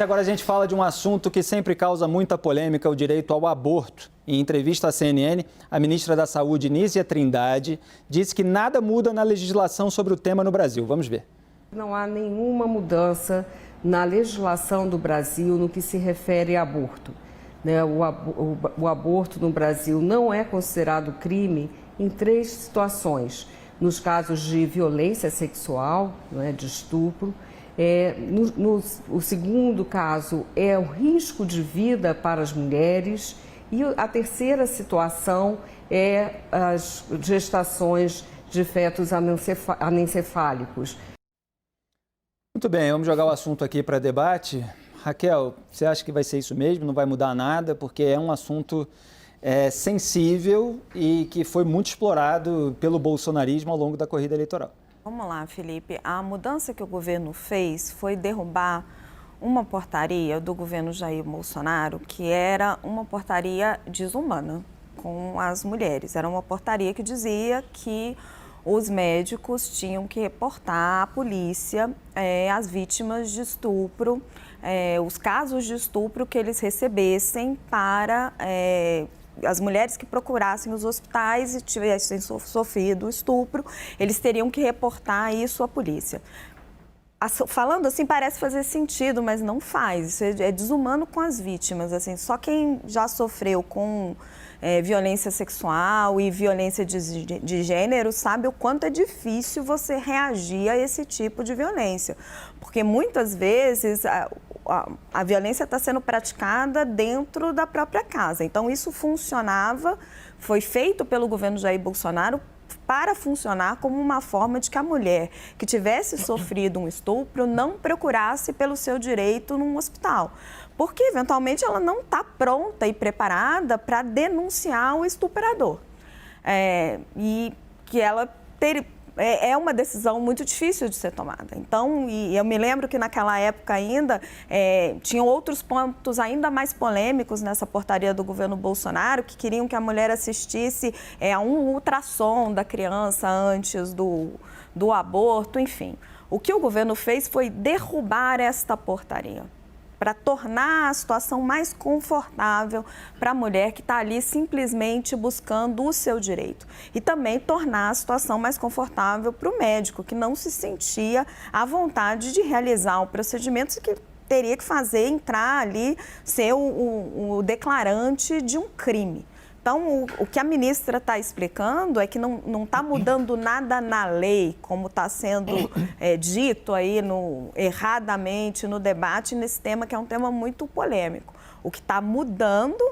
Agora a gente fala de um assunto que sempre causa muita polêmica, o direito ao aborto. Em entrevista à CNN, a ministra da Saúde, Nízia Trindade, disse que nada muda na legislação sobre o tema no Brasil. Vamos ver. Não há nenhuma mudança na legislação do Brasil no que se refere a aborto. O aborto no Brasil não é considerado crime em 3 situações. Nos casos de violência sexual, de estupro. O segundo caso é o risco de vida para as mulheres. E a terceira situação é as gestações de fetos anencefálicos. Muito bem, vamos jogar o assunto aqui para debate. Raquel, você acha que vai ser isso mesmo? Não vai mudar nada? Porque é um assunto sensível e que foi muito explorado pelo bolsonarismo ao longo da corrida eleitoral. Vamos lá, Felipe. A mudança que o governo fez foi derrubar uma portaria do governo Jair Bolsonaro que era uma portaria desumana com as mulheres. Era uma portaria que dizia que os médicos tinham que reportar à polícia as vítimas de estupro, os casos de estupro que eles recebessem para as mulheres que procurassem os hospitais e tivessem sofrido estupro, eles teriam que reportar isso à polícia. Falando assim parece fazer sentido, mas não faz. Isso é desumano com as vítimas. Assim, só quem já sofreu com violência sexual e violência de gênero sabe o quanto é difícil você reagir a esse tipo de violência. Porque muitas vezes a violência está sendo praticada dentro da própria casa. Então isso funcionava, foi feito pelo governo Jair Bolsonaro para funcionar como uma forma de que a mulher que tivesse sofrido um estupro não procurasse pelo seu direito num hospital. Porque, eventualmente, ela não está pronta e preparada para denunciar o estuprador. E que ela é uma decisão muito difícil de ser tomada. Então, e eu me lembro que naquela época ainda tinham outros pontos ainda mais polêmicos nessa portaria do governo Bolsonaro, que queriam que a mulher assistisse a um ultrassom da criança antes do aborto, enfim. O que o governo fez foi derrubar esta portaria, para tornar a situação mais confortável para a mulher que está ali simplesmente buscando o seu direito. E também tornar a situação mais confortável para o médico, que não se sentia à vontade de realizar o procedimento, que teria que entrar ali, ser o declarante de um crime. Então, o que a ministra está explicando é que não está mudando nada na lei, como está sendo dito aí erradamente no debate nesse tema, que é um tema muito polêmico. O que está mudando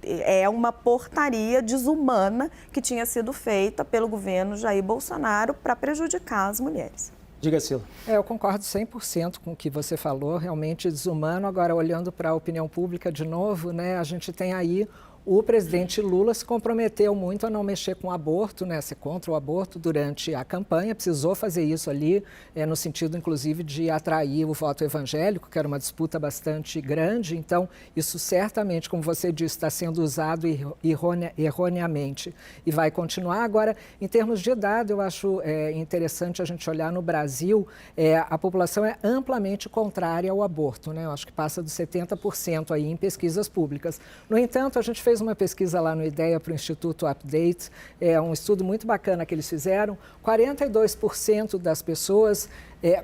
é uma portaria desumana que tinha sido feita pelo governo Jair Bolsonaro para prejudicar as mulheres. Diga, Sila. Eu concordo 100% com o que você falou, realmente desumano. Agora, olhando para a opinião pública de novo, a gente tem aí o presidente Lula se comprometeu muito a não mexer com o aborto, ser contra o aborto durante a campanha, precisou fazer isso ali, no sentido, inclusive, de atrair o voto evangélico, que era uma disputa bastante grande. Então, isso certamente, como você disse, está sendo usado erroneamente e vai continuar. Agora, em termos de idade, eu acho interessante a gente olhar no Brasil, a população é amplamente contrária ao aborto, Eu acho que passa dos 70% aí em pesquisas públicas. No entanto, a gente fez uma pesquisa lá no IDEA para o Instituto Update, um estudo muito bacana que eles fizeram. 42% das pessoas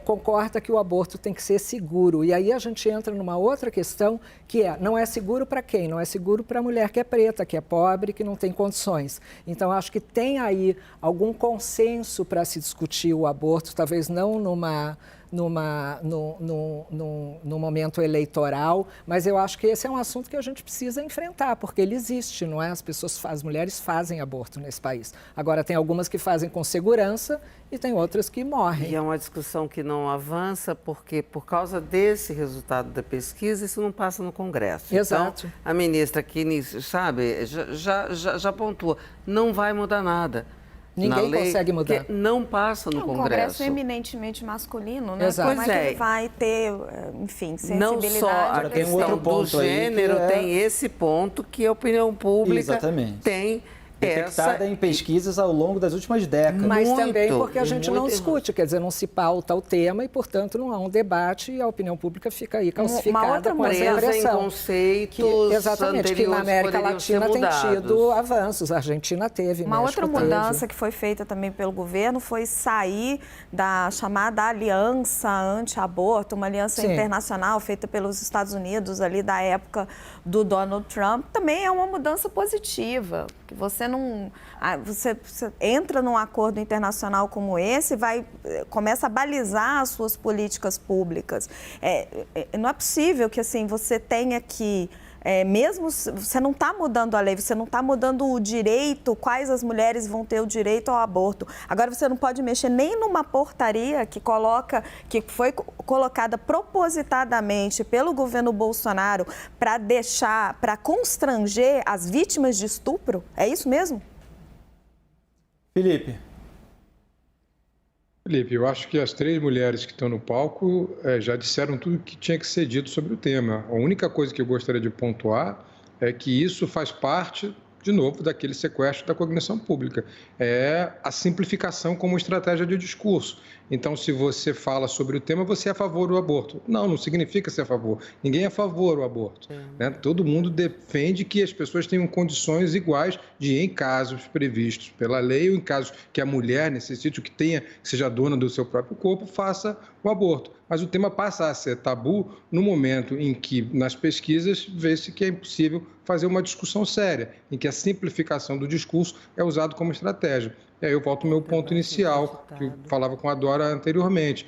concorda que o aborto tem que ser seguro. E aí a gente entra numa outra questão, que não é seguro para quem? Não é seguro para a mulher que é preta, que é pobre, que não tem condições. Então, acho que tem aí algum consenso para se discutir o aborto, talvez não no momento eleitoral, mas eu acho que esse é um assunto que a gente precisa enfrentar, porque ele existe, não é? As mulheres fazem aborto nesse país. Agora, tem algumas que fazem com segurança e tem outras que morrem. E é uma discussão que não avança, porque por causa desse resultado da pesquisa, isso não passa no Congresso. Exato. Então, a ministra aqui, sabe, já pontua, não vai mudar nada. Ninguém consegue mudar. Não passa no Congresso. O Congresso é eminentemente masculino, Exato. Como é que ele vai ter, enfim, sensibilidade? Não só a questão do gênero, tem esse ponto que a opinião pública tem detectada em pesquisas ao longo das últimas décadas. Mas Muito, também porque a e gente muito não discute, quer dizer, não se pauta o tema e, portanto, não há um debate e a opinião pública fica aí calcificada com essa Presa em impressão. conceitos Exatamente, que na anteriores América poderiam ser Latina tem mudados. tido avanços, a Argentina teve, Uma México outra teve. mudança que foi feita também pelo governo foi sair da chamada aliança anti-aborto, uma aliança Sim. internacional feita pelos Estados Unidos ali da época do Donald Trump. Também é uma mudança positiva, que você não, você entra num acordo internacional como esse, começa a balizar as suas políticas públicas. Não é possível que assim você tenha que mesmo você não está mudando a lei, você não está mudando o direito, quais as mulheres vão ter o direito ao aborto. Agora você não pode mexer nem numa portaria que foi colocada propositadamente pelo governo Bolsonaro para constranger as vítimas de estupro. É isso mesmo? Felipe, eu acho que as 3 mulheres que estão no palco já disseram tudo que tinha que ser dito sobre o tema. A única coisa que eu gostaria de pontuar é que isso faz parte, de novo, daquele sequestro da cognição pública. É a simplificação como estratégia de discurso. Então, se você fala sobre o tema, você é a favor do aborto. Não significa ser a favor. Ninguém é a favor do aborto. Né? Todo mundo defende que as pessoas tenham condições iguais de, em casos previstos pela lei, ou em casos que a mulher necessite, que seja dona do seu próprio corpo, faça o aborto. Mas o tema passa a ser tabu no momento em que, nas pesquisas, vê-se que é impossível fazer uma discussão séria, em que a simplificação do discurso é usado como estratégia. E aí eu volto ao meu ponto inicial, que eu falava com a Dora anteriormente.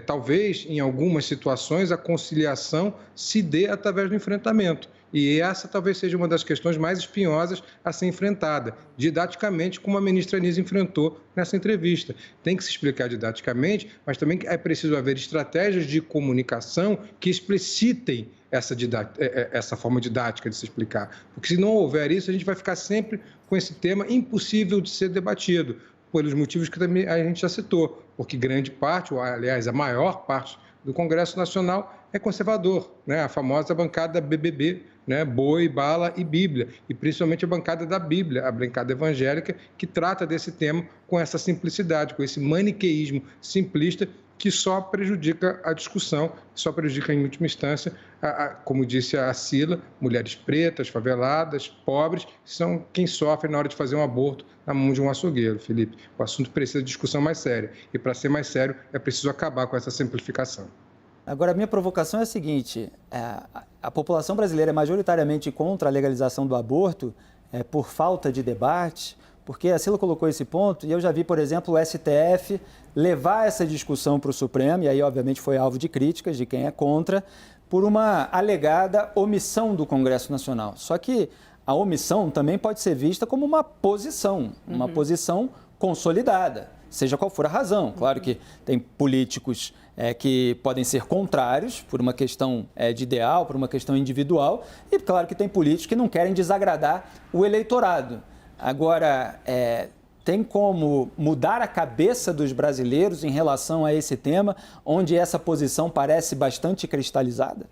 Talvez, em algumas situações, a conciliação se dê através do enfrentamento. E essa talvez seja uma das questões mais espinhosas a ser enfrentada, didaticamente, como a ministra Anísia enfrentou nessa entrevista. Tem que se explicar didaticamente, mas também é preciso haver estratégias de comunicação que explicitem essa forma didática de se explicar. Porque se não houver isso, a gente vai ficar sempre com esse tema impossível de ser debatido, pelos motivos que também a gente já citou, porque grande parte, ou aliás, a maior parte do Congresso Nacional é conservador, né? A famosa bancada BBB, né? Boi, bala e Bíblia, e principalmente a bancada da Bíblia, a bancada evangélica, que trata desse tema com essa simplicidade, com esse maniqueísmo simplista que só prejudica a discussão, só prejudica, em última instância, como disse a Cila, mulheres pretas, faveladas, pobres, são quem sofre na hora de fazer um aborto na mão de um açougueiro, Felipe. O assunto precisa de discussão mais séria, e para ser mais sério, é preciso acabar com essa simplificação. Agora, a minha provocação é a seguinte: a população brasileira é majoritariamente contra a legalização do aborto por falta de debate, porque a Cila colocou esse ponto, e eu já vi, por exemplo, o STF levar essa discussão para o Supremo, e aí, obviamente, foi alvo de críticas de quem é contra, por uma alegada omissão do Congresso Nacional. Só que a omissão também pode ser vista como uma posição consolidada, seja qual for a razão. Claro que tem políticos que podem ser contrários por uma questão de ideal, por uma questão individual, e claro que tem políticos que não querem desagradar o eleitorado. Agora, tem como mudar a cabeça dos brasileiros em relação a esse tema, onde essa posição parece bastante cristalizada?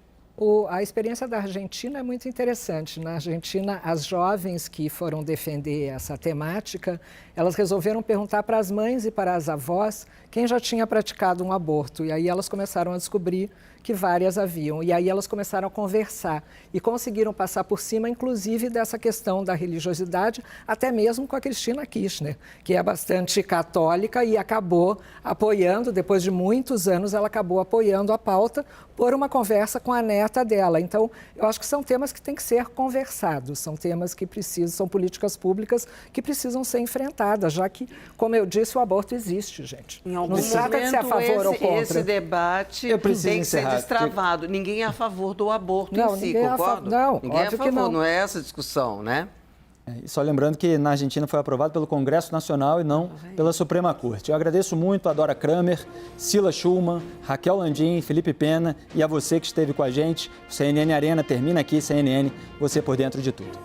A experiência da Argentina é muito interessante. Na Argentina, as jovens que foram defender essa temática, elas resolveram perguntar para as mães e para as avós quem já tinha praticado um aborto. E aí elas começaram a descobrir que várias haviam. E aí elas começaram a conversar e conseguiram passar por cima, inclusive, dessa questão da religiosidade, até mesmo com a Cristina Kirchner, que é bastante católica e acabou apoiando, depois de muitos anos, ela acabou apoiando a pauta por uma conversa com a neta dela. Então, eu acho que são temas que têm que ser conversados, são temas que são políticas públicas que precisam ser enfrentadas, já que, como eu disse, o aborto existe, gente. Não se trata de ser a favor ou contra. Esse debate tem que ser destravado. Ninguém é a favor do aborto em si, concorda? Não, ninguém é a favor, não. Não é essa a discussão, né? E só lembrando que na Argentina foi aprovado pelo Congresso Nacional e não pela Suprema Corte. Eu agradeço muito a Dora Kramer, Cila Schulman, Raquel Landim, Felipe Pena e a você que esteve com a gente. O CNN Arena termina aqui, CNN, você por dentro de tudo.